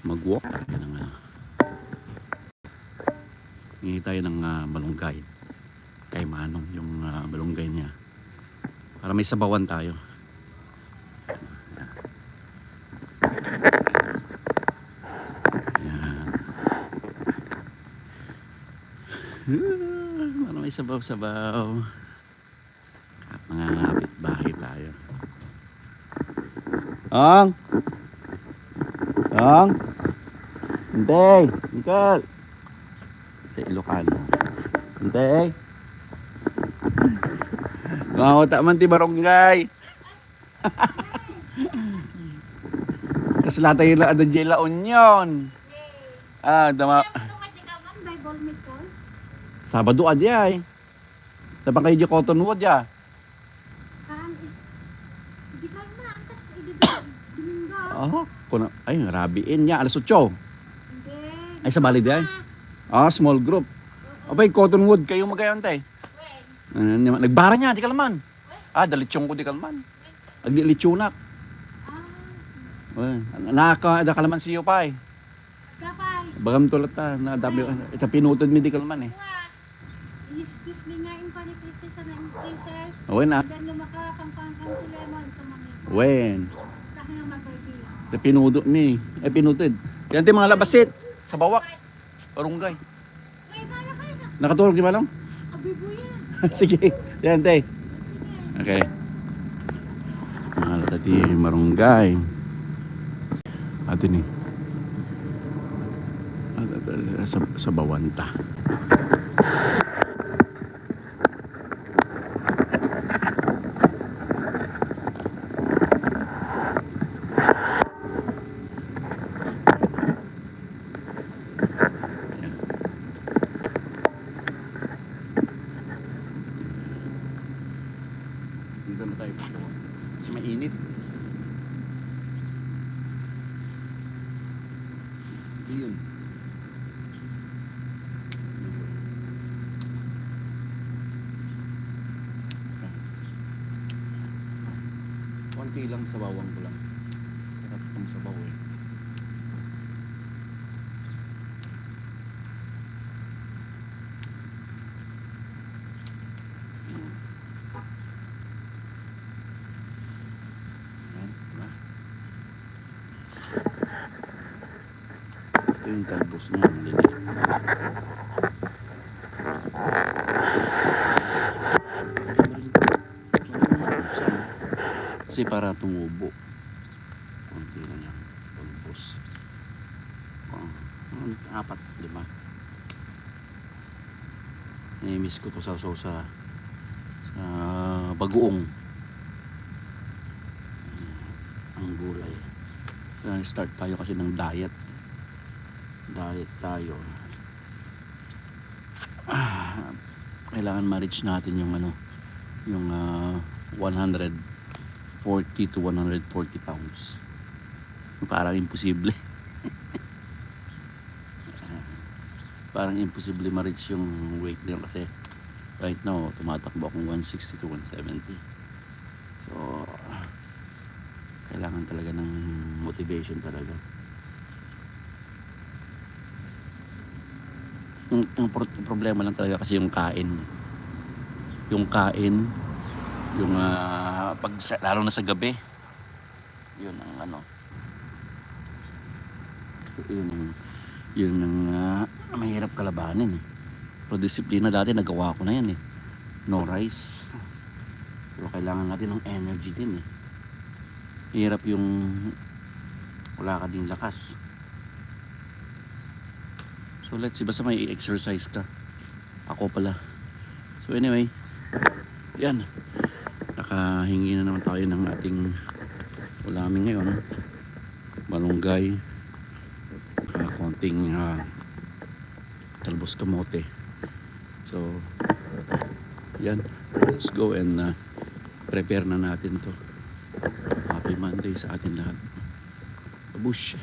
mag-walk tayo ng hingi tayo ng malunggay kay Manong, yung malunggay niya para may sabawan tayo. Ayan. Para may sabaw-sabaw at mga kapitbahay tayo. Ang hindi, Nicole sa Ilocano. Hindi. Kumawata man ti barangay. Kasi latay la ada jela union. Dama. Sabado adi ay. Tapang kayo di Cottonwood ya. Kuna ay rabiin niya alas 8. Ay sa bali di ay. Small group. Abay Cottonwood kayo magayantay. Nagbara niya, di kalman. Dalitsyong ko di kalman. Aglilitsyunak. Nakaka kalman siyo pa eh. Bagam tulat ta na dami ita pinutod mi di kalman eh. Excuse me nga in panipisi sa nang princess. Wen na. Dan lumaka kampangkan si lemon sa mga. Wen. Sa kanya magbaby. Ita pinudot mi. Pinutod. Yan ti mga labasit sa bawak. Barunggay. Nakatulog di ba lang? Abibuyan. Sige, yan tay. Okay. Mahal tadi marunggay. Ato ni. Sa bawanta. Dito na tayo kasi mainit. Yun. Konti lang sa bawang ko lang. Sarap itong sabaw eh. Ito yung talbos niya. Kasi para tumubo. Kunti lang yan. Talbos. 4, 5. Nai-miss ko to sa bagoong. Ang gulay. Start tayo kasi ng diet tayo. Kailangan ma-reach natin yung yung 140 to 140 pounds. Parang imposible. Parang imposible ma-reach yung weight niya kasi right now tumatakbo akong 160 to 170. So kailangan talaga ng motivation talaga. Yung problema lang talaga kasi yung kain, yung pag lalo na sa gabi, yun ang yun ang mahirap kalabanin eh. Pero disiplina dati nagawa ko na yan eh, no rice, pero kailangan natin ng energy din eh. Hirap yung wala ka din lakas. So let's see, basta may exercise ka. Ako pala. So anyway, yan. Nakahingi na naman tayo ng ating ulamin ngayon. Malunggay. Konting talbos kamote. So yan. Let's go and prepare na natin to. Happy Monday sa atin lahat. Babush.